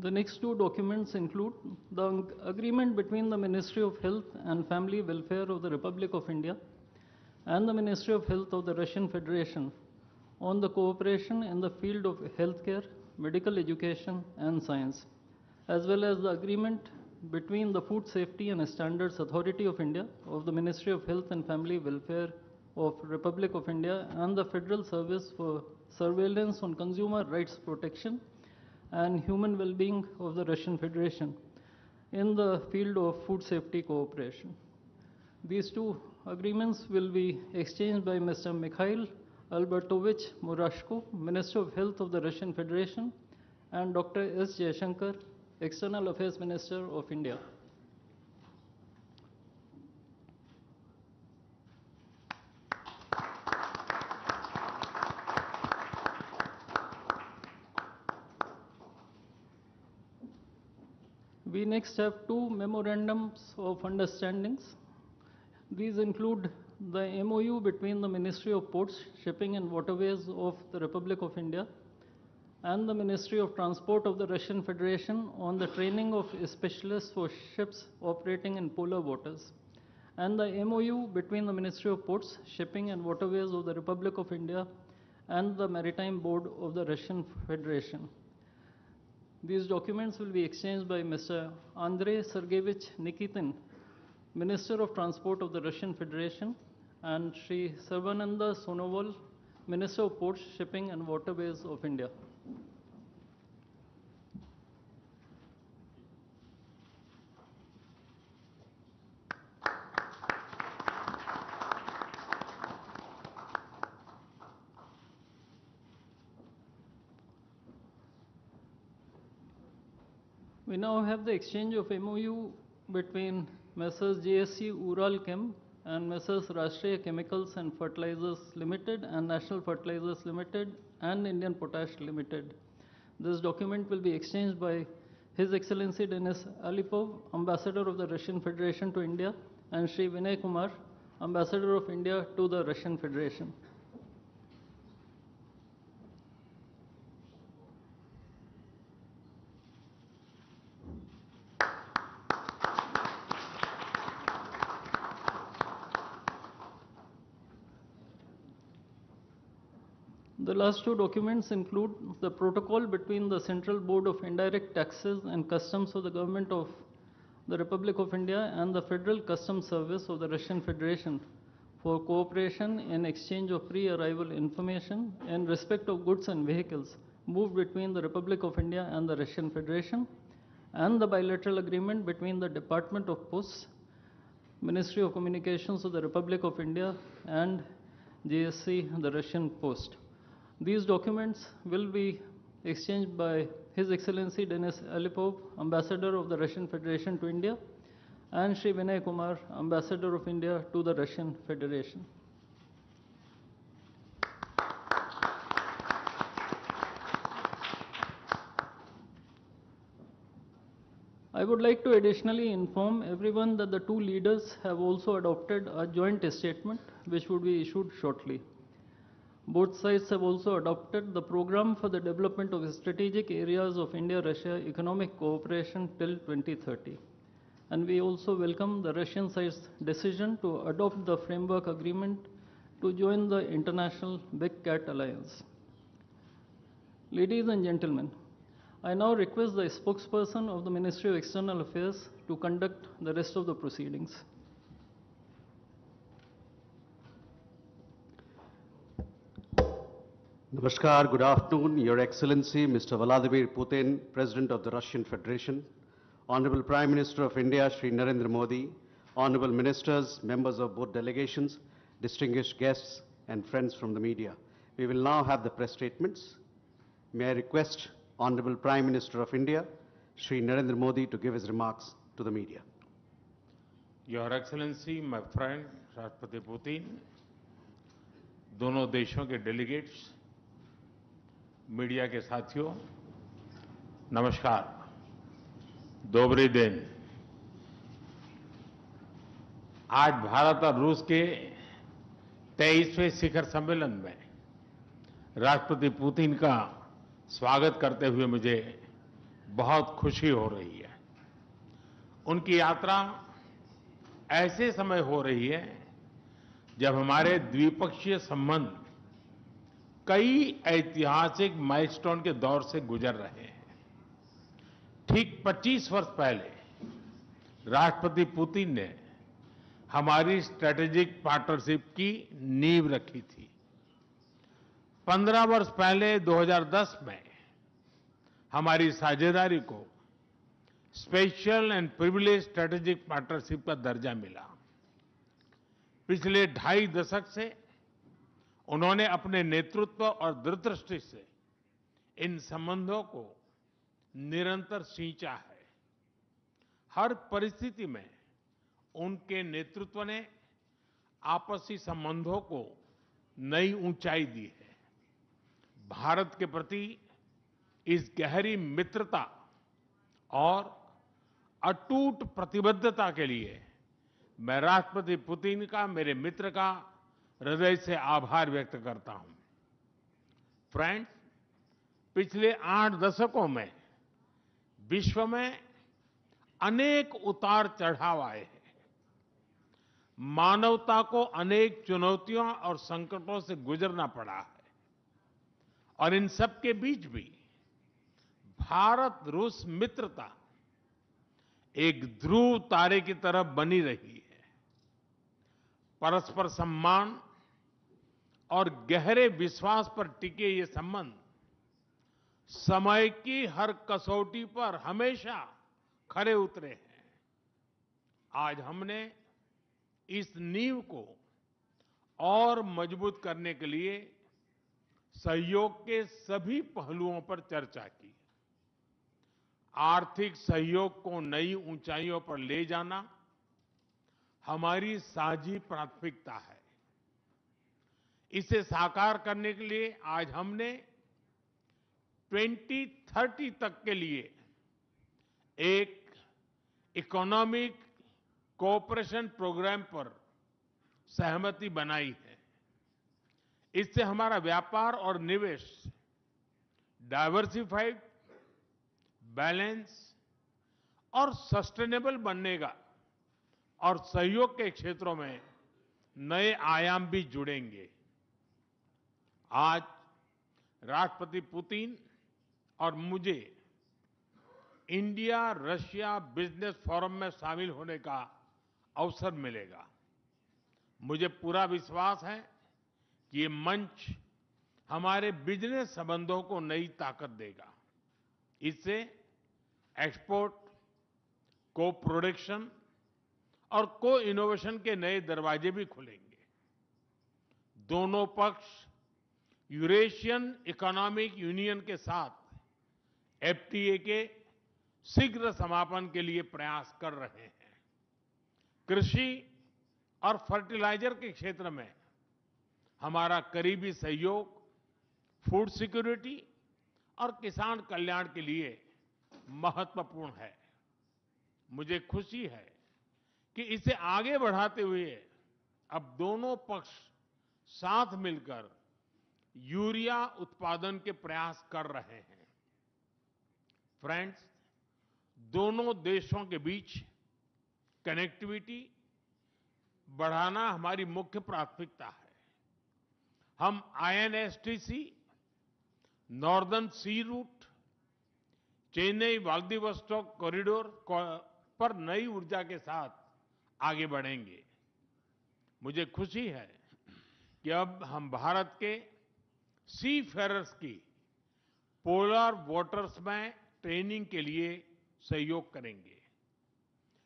The next two documents include the agreement between the Ministry of Health and Family Welfare of the Republic of India and the Ministry of Health of the Russian Federation on the cooperation in the field of healthcare, medical education and science, as well as the agreement between the Food Safety and Standards Authority of India of the Ministry of Health and Family Welfare of Republic of India and the Federal Service for Surveillance on Consumer Rights Protection and Human Well-being of the Russian Federation in the field of food safety cooperation. These two agreements will be exchanged by Mr. Mikhail Albertovich Murashko, Minister of Health of the Russian Federation, and Dr. S. Jaishankar, External Affairs Minister of India. We next have two memorandums of understandings. These include the MOU between the Ministry of Ports, Shipping and Waterways of the Republic of India and the Ministry of Transport of the Russian Federation on the training of specialists for ships operating in polar waters, and the MOU between the Ministry of Ports, Shipping and Waterways of the Republic of India and the Maritime Board of the Russian Federation. These documents will be exchanged by Mr. Andrei Sergeyevich Nikitin, Minister of Transport of the Russian Federation, and Sri Sarvananda Sonoval, Minister of Ports, Shipping and Waterways of India. We now have the exchange of MOU between Messrs. JSC Ural Chem and Messrs. Rashtriya Chemicals and Fertilizers Limited and National Fertilizers Limited and Indian Potash Limited. This document will be exchanged by His Excellency Denis Alipov, Ambassador of the Russian Federation to India, and Sri Vinay Kumar, Ambassador of India to the Russian Federation. The last two documents include the protocol between the Central Board of Indirect Taxes and Customs of the Government of the Republic of India and the Federal Customs Service of the Russian Federation for cooperation in exchange of pre-arrival information in respect of goods and vehicles moved between the Republic of India and the Russian Federation, and the bilateral agreement between the Department of Posts, Ministry of Communications of the Republic of India and JSC, the Russian Post. These documents will be exchanged by His Excellency Denis Alipov, Ambassador of the Russian Federation to India, and Sri Vinay Kumar, Ambassador of India to the Russian Federation. I would like to additionally inform everyone that the two leaders have also adopted a joint statement which would be issued shortly. Both sides have also adopted the program for the development of strategic areas of India-Russia economic cooperation till 2030. And we also welcome the Russian side's decision to adopt the framework agreement to join the International Big Cat Alliance. Ladies and gentlemen, I now request the spokesperson of the Ministry of External Affairs to conduct the rest of the proceedings. Namaskar, good afternoon, Your Excellency, Mr. Vladimir Putin, President of the Russian Federation, Honorable Prime Minister of India, Shri Narendra Modi, Honorable Ministers, members of both delegations, distinguished guests, and friends from the media. We will now have the press statements. May I request Honorable Prime Minister of India, Shri Narendra Modi, to give his remarks to the media. Your Excellency, my friend, Rashtrapati Putin, दोनों देशों के delegates, media के साथियों, नमस्कार, दोबरे दिन। आज भारत और रूस के 23वें शिखर सम्मेलन में राष्ट्रपति पुतिन का स्वागत करते हुए मुझे बहुत खुशी हो रही है। उनकी यात्रा ऐसे समय हो रही है जब हमारे द्विपक्षीय संबंध कई ऐतिहासिक माइलस्टोन के दौर से गुजर रहे हैं। ठीक 25 वर्ष पहले राष्ट्रपति पुतिन ने हमारी स्ट्रेटेजिक पार्टनरशिप की नींव रखी थी। 15 वर्ष पहले 2010 में हमारी साझेदारी को special and privilege strategic partnership का दर्जा मिला। पिछले 2.5 दशक से उन्होंने अपने नेतृत्व और दूरदृष्टि से इन संबंधों को निरंतर सींचा है। हर परिस्थिति में उनके नेतृत्व ने आपसी संबंधों को नई ऊंचाई दी है। भारत के प्रति इस गहरी मित्रता और अटूट प्रतिबद्धता के लिए मैं राष्ट्रपति पुतिन का, मेरे मित्र का हृदय से आभार व्यक्त करता हूं। फ्रेंड्स, पिछले 8 दशकों में विश्व में अनेक उतार चढ़ाव आए हैं। मानवता को अनेक चुनौतियों और संकटों से गुजरना पड़ा है और इन सब के बीच भी भारत रूस मित्रता एक ध्रुव तारे की तरह बनी रही है। परस्पर सम्मान और गहरे विश्वास पर टिके ये संबंध समय की हर कसौटी पर हमेशा खरे उतरे हैं। आज हमने इस नींव को और मजबूत करने के लिए सहयोग के सभी पहलुओं पर चर्चा की। आर्थिक सहयोग को नई ऊंचाइयों पर ले जाना हमारी साझी प्राथमिकता है। इसे साकार करने के लिए आज हमने 2030 तक के लिए एक इकोनॉमिक कोऑपरेशन प्रोग्राम पर सहमति बनाई है। इससे हमारा व्यापार और निवेश डाइवर्सिफाइड, बैलेंस और सस्टेनेबल बनेगा और सहयोग के क्षेत्रों में नए आयाम भी जुड़ेंगे। आज राष्ट्रपति पुतिन और मुझे इंडिया रशिया बिजनेस फोरम में शामिल होने का अवसर मिलेगा। मुझे पूरा विश्वास है कि ये मंच हमारे बिजनेस संबंधों को नई ताकत देगा। इससे एक्सपोर्ट, को प्रोडक्शन और को इनोवेशन के नए दरवाजे भी खुलेंगे। दोनों पक्ष यूरेशियन इकोनॉमिक यूनियन के साथ एफटीए के शीघ्र समापन के लिए प्रयास कर रहे हैं। कृषि और फर्टिलाइजर के क्षेत्र में हमारा करीबी सहयोग फूड सिक्योरिटी और किसान कल्याण के लिए महत्वपूर्ण है। मुझे खुशी है कि इसे आगे बढ़ाते हुए अब दोनों पक्ष साथ मिलकर यूरिया उत्पादन के प्रयास कर रहे हैं। फ्रेंड्स, दोनों देशों के बीच कनेक्टिविटी बढ़ाना हमारी मुख्य प्राथमिकता है। हम आईएनएसटीसी, नॉर्दर्न सी रूट, चेन्नई व्लादिवोस्टोक कॉरिडोर पर नई ऊर्जा के साथ आगे बढ़ेंगे। मुझे खुशी है कि अब हम भारत के सी फेरर्स की पोलर वाटर्स में ट्रेनिंग के लिए सहयोग करेंगे।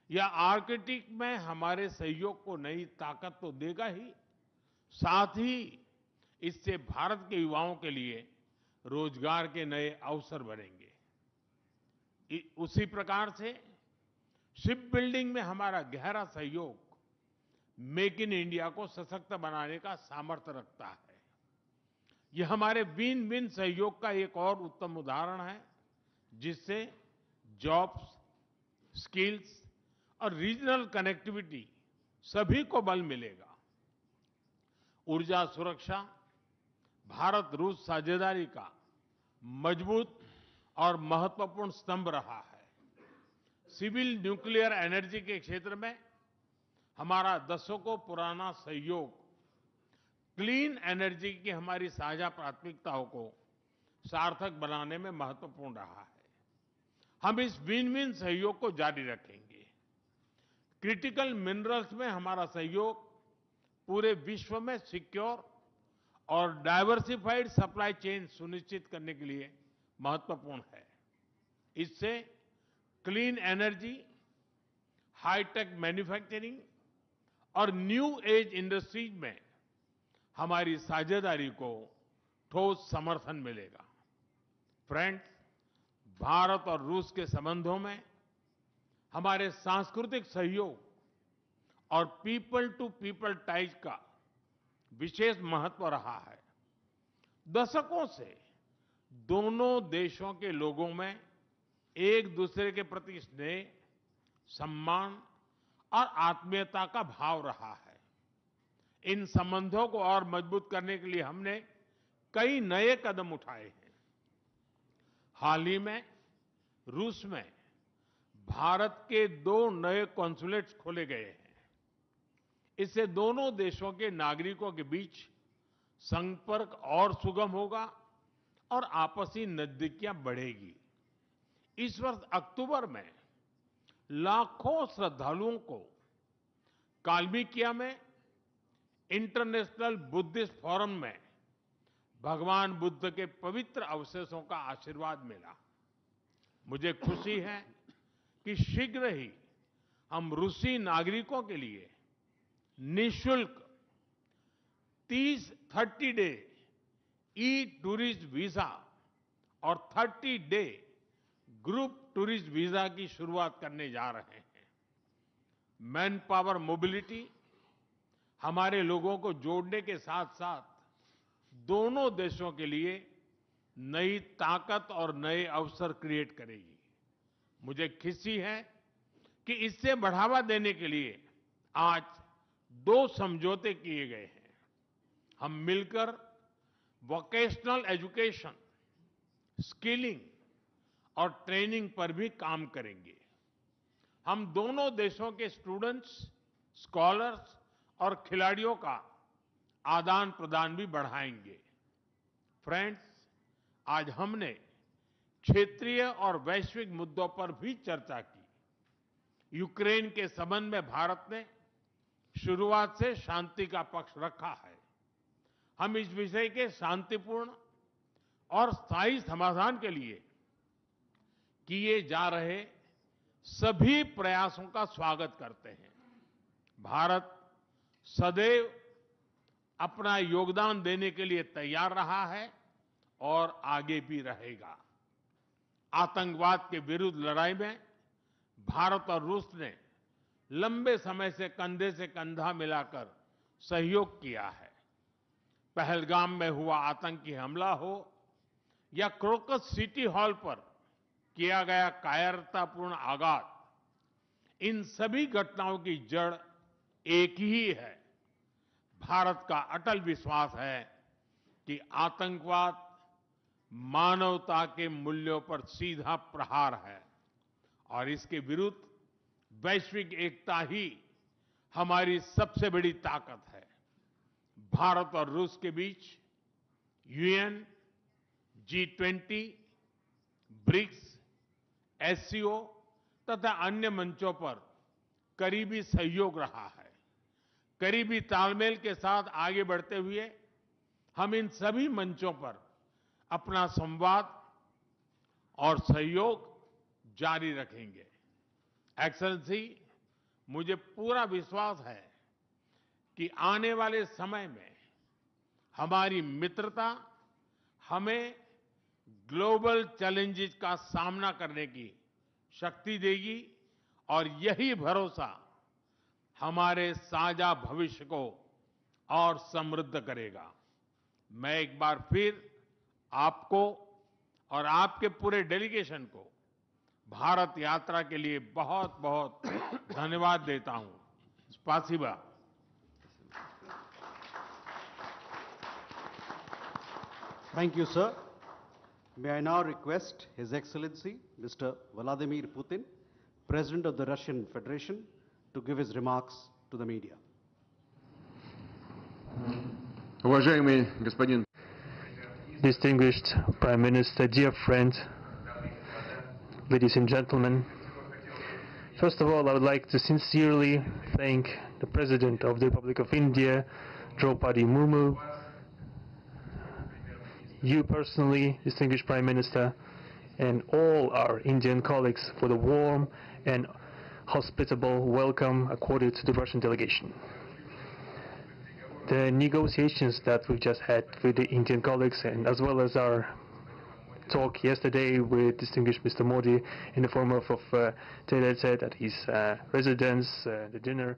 यह आर्कटिक में हमारे सहयोग को नई ताकत तो देगा ही, साथ ही इससे भारत के युवाओं के लिए रोजगार के नए अवसर बढ़ेंगे। उसी प्रकार से शिप बिल्डिंग में हमारा गहरा सहयोग मेक इन इंडिया को सशक्त बनाने का सामर्थ्य रखता है। यह हमारे विन विन सहयोग का एक और उत्तम उदाहरण है, जिससे जॉब्स, स्किल्स और रीजनल कनेक्टिविटी सभी को बल मिलेगा। ऊर्जा सुरक्षा भारत रूस साझेदारी का मजबूत और महत्वपूर्ण स्तंभ रहा है। सिविल न्यूक्लियर एनर्जी के क्षेत्र में हमारा दशकों पुराना सहयोग क्लीन एनर्जी की हमारी साझा प्राथमिकताओं को सार्थक बनाने में महत्वपूर्ण रहा है। हम इस विन विन सहयोग को जारी रखेंगे। क्रिटिकल मिनरल्स में हमारा सहयोग पूरे विश्व में सिक्योर और डाइवर्सिफाइड सप्लाई चेन सुनिश्चित करने के लिए महत्वपूर्ण है। इससे क्लीन एनर्जी, हाईटेक मैन्युफैक्चरिंग और न्यू एज इंडस्ट्रीज में हमारी साझेदारी को ठोस समर्थन मिलेगा। फ्रेंड्स, भारत और रूस के संबंधों में हमारे सांस्कृतिक सहयोग और पीपल टू पीपल टाइज का विशेष महत्व रहा है। दशकों से दोनों देशों के लोगों में एक दूसरे के प्रति स्नेह, सम्मान और आत्मीयता का भाव रहा है। इन संबंधों को और मजबूत करने के लिए हमने कई नए कदम उठाए हैं। हाल ही में रूस में भारत के 2 नए कॉन्सुलेट्स खोले गए हैं। इससे दोनों देशों के नागरिकों के बीच संपर्क और सुगम होगा और आपसी नजदीकियां बढ़ेगी। इस वर्ष अक्टूबर में लाखों श्रद्धालुओं को काल्मिकिया में इंटरनेशनल बुद्धिस्ट फोरम में भगवान बुद्ध के पवित्र अवशेषों का आशीर्वाद मिला। मुझे खुशी है कि शीघ्र ही हम रूसी नागरिकों के लिए निःशुल्क 30 डे ई टूरिस्ट वीजा और 30 डे ग्रुप टूरिस्ट वीजा की शुरुआत करने जा रहे हैं। मैन पावर मोबिलिटी हमारे लोगों को जोड़ने के साथ साथ दोनों देशों के लिए नई ताकत और नए अवसर क्रिएट करेगी। मुझे खुशी है कि इससे बढ़ावा देने के लिए आज 2 समझौते किए गए हैं। हम मिलकर वोकेशनल एजुकेशन, स्किलिंग और ट्रेनिंग पर भी काम करेंगे। हम दोनों देशों के स्टूडेंट्स, स्कॉलर्स और खिलाड़ियों का आदान प्रदान भी बढ़ाएंगे। फ्रेंड्स, आज हमने क्षेत्रीय और वैश्विक मुद्दों पर भी चर्चा की। यूक्रेन के संबंध में भारत ने शुरुआत से शांति का पक्ष रखा है। हम इस विषय के शांतिपूर्ण और स्थायी समाधान के लिए किए जा रहे सभी प्रयासों का स्वागत करते हैं। भारत सदैव अपना योगदान देने के लिए तैयार रहा है और आगे भी रहेगा। आतंकवाद के विरुद्ध लड़ाई में भारत और रूस ने लंबे समय से कंधा मिलाकर सहयोग किया है। पहलगाम में हुआ आतंकी हमला हो या क्रोकस सिटी हॉल पर किया गया कायरतापूर्ण आघात, इन सभी घटनाओं की जड़ एक ही है। भारत का अटल विश्वास है कि आतंकवाद मानवता के मूल्यों पर सीधा प्रहार है और इसके विरुद्ध वैश्विक एकता ही हमारी सबसे बड़ी ताकत है। भारत और रूस के बीच यूएन, G20, ब्रिक्स, एससीओ तथा अन्य मंचों पर करीबी सहयोग रहा है। करीबी तालमेल के साथ आगे बढ़ते हुए हम इन सभी मंचों पर अपना संवाद और सहयोग जारी रखेंगे। एक्सेलेंसी, मुझे पूरा विश्वास है कि आने वाले समय में हमारी मित्रता हमें ग्लोबल चैलेंजेस का सामना करने की शक्ति देगी और यही भरोसा हमारे साझा भविष्य को और समृद्ध करेगा। मैं एक बार फिर आपको और आपके पूरे डेलीगेशन को भारत यात्रा के लिए बहुत बहुत धन्यवाद देता हूं। स्पासिबा। Thank you, sir. May I now request His Excellency, Mr. Vladimir Putin, President of the Russian Federation, to give his remarks to the media. Уважаемый господин Distinguished Prime Minister, dear friend, ladies and gentlemen, first of all, I would like to sincerely thank the President of the Republic of India, Draupadi Murmu, you personally, distinguished Prime Minister, and all our Indian colleagues for the warm and hospitable welcome accorded to the Russian delegation. The negotiations that we've just had with the Indian colleagues, and as well as our talk yesterday with distinguished Mr. Modi in the form of tete-a-tete at his residence, the dinner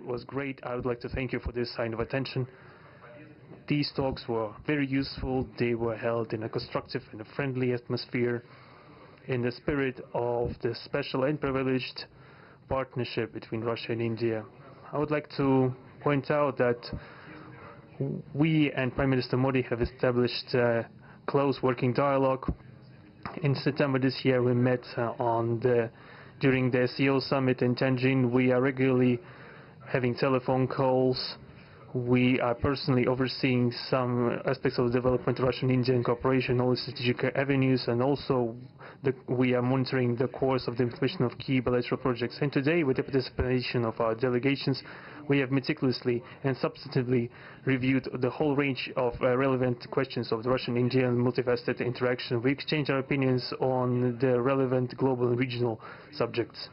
was great. I would like to thank you for this sign of attention. These talks were very useful. They were held in a constructive and a friendly atmosphere in the spirit of the special and privileged partnership between Russia and India. I would like to point out that we and Prime Minister Modi have established a close working dialogue. In September this year we met during the CEO summit in Tianjin. We are regularly having telephone calls. We are personally overseeing some aspects of the development of Russian-Indian cooperation, all the strategic avenues, and also we are monitoring the course of the implementation of key bilateral projects. And today, with the participation of our delegations, we have meticulously and substantively reviewed the whole range of relevant questions of the Russian-Indian multifaceted interaction. We exchange our opinions on the relevant global and regional subjects.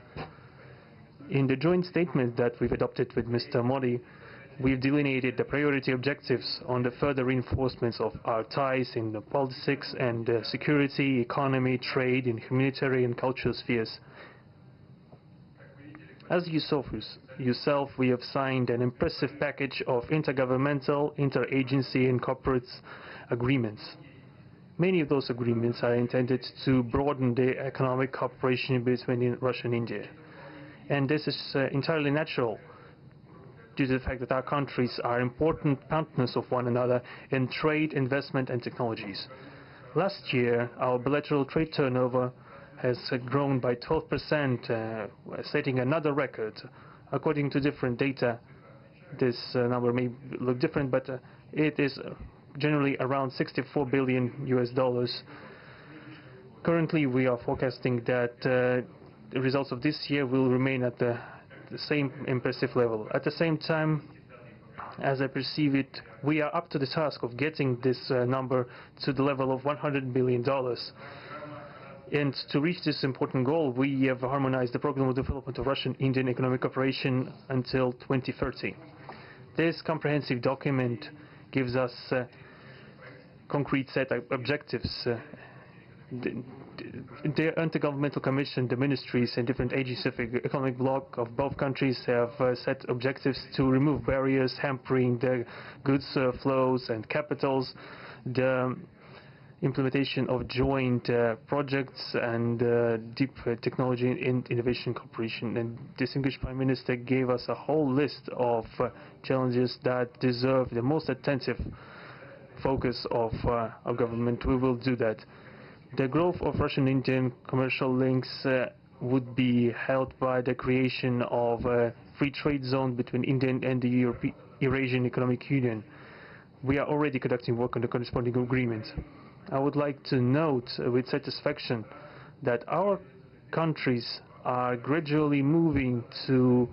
In the joint statement that we've adopted with Mr. Modi, we've delineated the priority objectives on the further reinforcements of our ties in the politics and security, economy, trade, and humanitarian and cultural spheres. As you saw for yourself, we have signed an impressive package of intergovernmental, interagency, and corporate agreements. Many of those agreements are intended to broaden the economic cooperation between Russia and India. And this is entirely natural, due to the fact that our countries are important partners of one another in trade, investment, and technologies. Last year, our bilateral trade turnover has grown by 12%, setting another record. According to different data, this number may look different, but it is generally around $64 billion US. Currently, we are forecasting that the results of this year will remain at the same impressive level. At the same time, as I perceive it, we are up to the task of getting this number to the level of $100 billion. And to reach this important goal, we have harmonized the program of development of Russian-Indian economic cooperation until 2030. This comprehensive document gives us a concrete set of objectives. The Intergovernmental Commission, the ministries and different agencies of the economic bloc of both countries have set objectives to remove barriers hampering the goods flows and capitals, the implementation of joint projects and deep technology and innovation cooperation. And distinguished Prime Minister gave us a whole list of challenges that deserve the most attentive focus of our government. We will do that. The growth of Russian-Indian commercial links would be helped by the creation of a free trade zone between India and the Eurasian Economic Union. We are already conducting work on the corresponding agreement. I would like to note with satisfaction that our countries are gradually moving to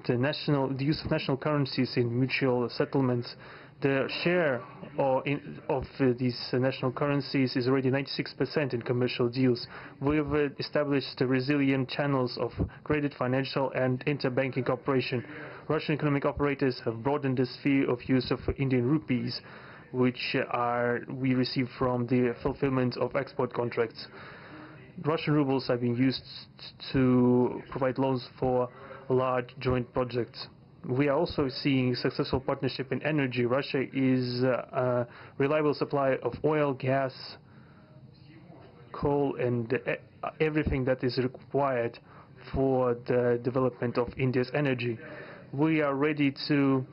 the use of national currencies in mutual settlements. The share of these national currencies is already 96% in commercial deals. We have established resilient channels of credit, financial, and interbanking cooperation. Russian economic operators have broadened the sphere of use of Indian rupees, which we receive from the fulfillment of export contracts. Russian rubles are being used to provide loans for large joint projects. We are also seeing successful partnership in energy. Russia is a reliable supplier of oil, gas, coal, and everything that is required for the development of India's energy. We are ready to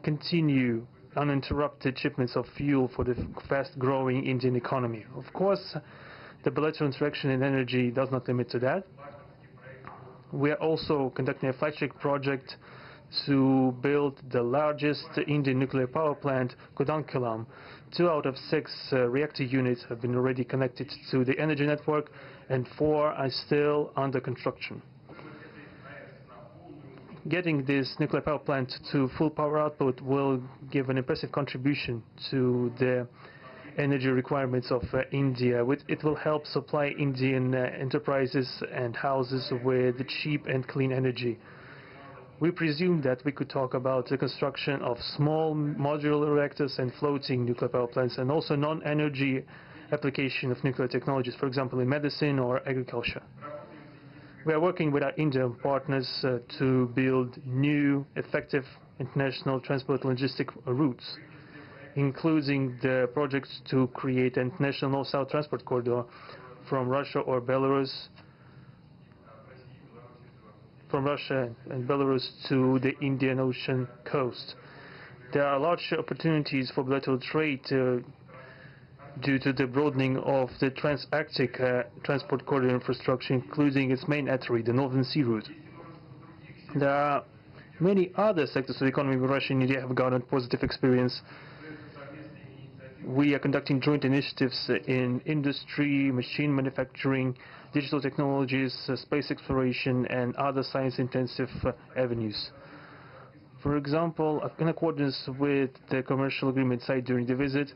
continue uninterrupted shipments of fuel for the fast-growing Indian economy. Of course, the bilateral interaction in energy does not limit to that. We are also conducting a flagship project to build the largest Indian nuclear power plant, Kudankulam. 2 out of 6 reactor units have been already connected to the energy network, and 4 are still under construction. Getting this nuclear power plant to full power output will give an impressive contribution to the energy requirements of India. It will help supply Indian enterprises and houses with cheap and clean energy. We presume that we could talk about the construction of small modular reactors and floating nuclear power plants, and also non-energy application of nuclear technologies, for example in medicine or agriculture. We are working with our Indian partners to build new, effective international transport logistic routes, including the projects to create an international north-south transport corridor from Russia and Belarus to the Indian Ocean coast. There are large opportunities for bilateral trade due to the broadening of the trans-Arctic transport corridor infrastructure, including its main artery, the Northern Sea Route. There are many other sectors of the economy where Russia and India have garnered positive experience. We are conducting joint initiatives in industry, machine manufacturing, digital technologies, space exploration, and other science-intensive avenues. For example, in accordance with the commercial agreement signed during the visit,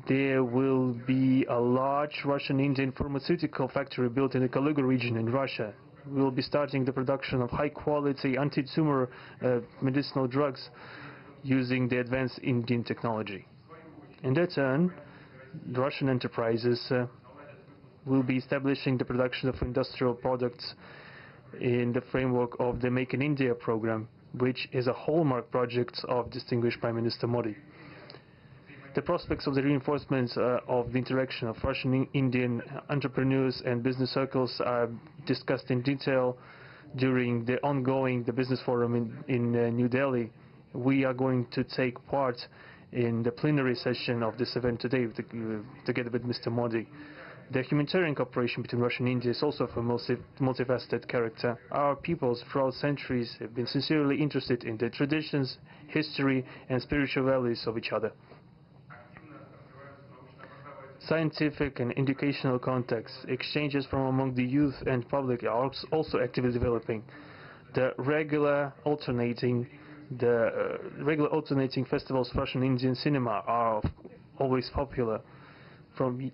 there will be a large Russian-Indian pharmaceutical factory built in the Kaluga region in Russia. We will be starting the production of high-quality anti-tumor medicinal drugs using the advanced Indian technology. In their turn, the Russian enterprises will be establishing the production of industrial products in the framework of the Make in India program, which is a hallmark project of distinguished Prime Minister Modi. The prospects of the reinforcement of the interaction of Russian-Indian entrepreneurs and business circles are discussed in detail during the ongoing Business Forum in New Delhi. We are going to take part in the plenary session of this event today together with Mr. Modi. The humanitarian cooperation between Russia and India is also of a multifaceted character. Our peoples throughout centuries have been sincerely interested in the traditions, history, and spiritual values of each other. Scientific and educational contacts, exchanges from among the youth and public are also actively developing. The regular alternating festivals of Russian Indian cinema are always popular. From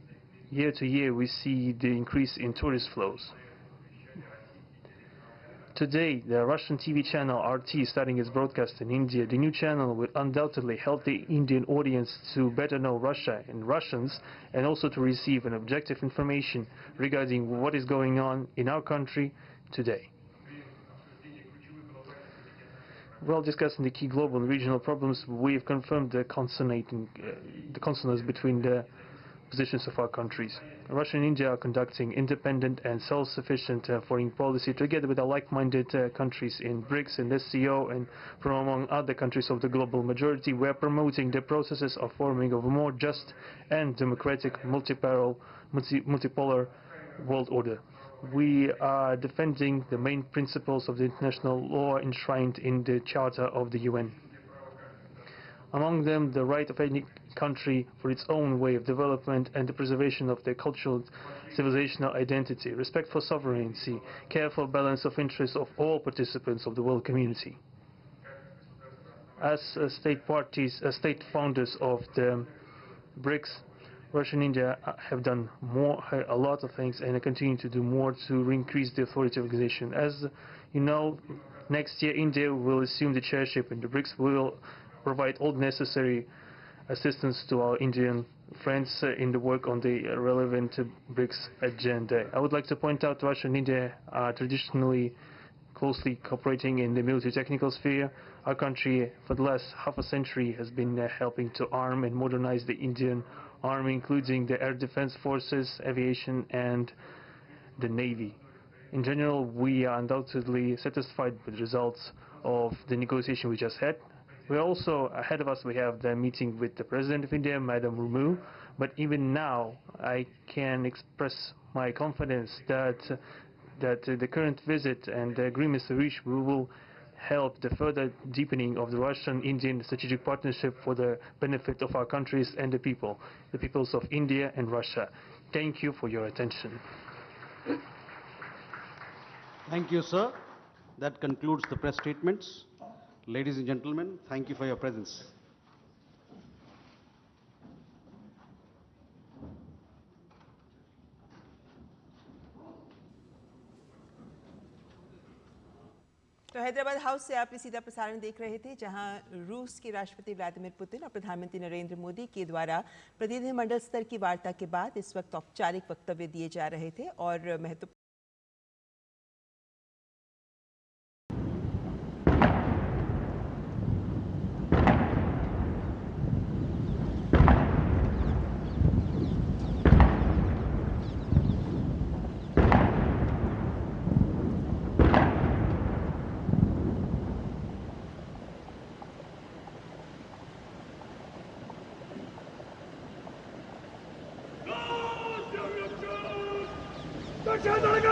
year to year, we see the increase in tourist flows. Today, the Russian TV channel RT is starting its broadcast in India. The new channel will undoubtedly help the Indian audience to better know Russia and Russians, and also to receive an objective information regarding what is going on in our country today. While discussing the key global and regional problems, we have confirmed the consonance between the positions of our countries. Russia and India are conducting independent and self-sufficient foreign policy together with the like-minded countries in BRICS and SCO, and from among other countries of the global majority. We are promoting the processes of forming of a more just and democratic multipolar world order. We are defending the main principles of the international law enshrined in the Charter of the UN. Among them, the right of any country for its own way of development and the preservation of their cultural civilizational identity, respect for sovereignty, careful balance of interests of all participants of the world community. As state founders of the BRICS, Russia and India have done a lot of things, and continue to do more to increase the authority of the organization. As you know, next year India will assume the chairship, and the BRICS will provide all necessary assistance to our Indian friends in the work on the relevant BRICS agenda. I would like to point out Russia and India are traditionally closely cooperating in the military technical sphere. Our country, for the last half a century, has been helping to arm and modernize the Indian Army, including the air defense forces, aviation, and the Navy. In general, we are undoubtedly satisfied with the results of the negotiation we just had. We're also, ahead of us, we have the meeting with the President of India, Madam Murmu. But even now, I can express my confidence that the current visit and the agreements reached will help the further deepening of the Russian-Indian strategic partnership for the benefit of our countries and the peoples of India and Russia. Thank you for your attention. Thank you, sir. That concludes the press statements. Ladies and gentlemen, thank you for your presence. तो Hyderabad house से आप सीधा प्रसारण देख रहे थे, जहां रूस के राष्ट्रपति व्लादिमीर पुतिन और प्रधानमंत्री नरेंद्र मोदी के द्वारा प्रतिनिधिमंडल स्तर की वार्ता के बाद इस वक्त औपचारिक वक्तव्य दिए जा रहे थे और महत्वपूर्ण Chhagan!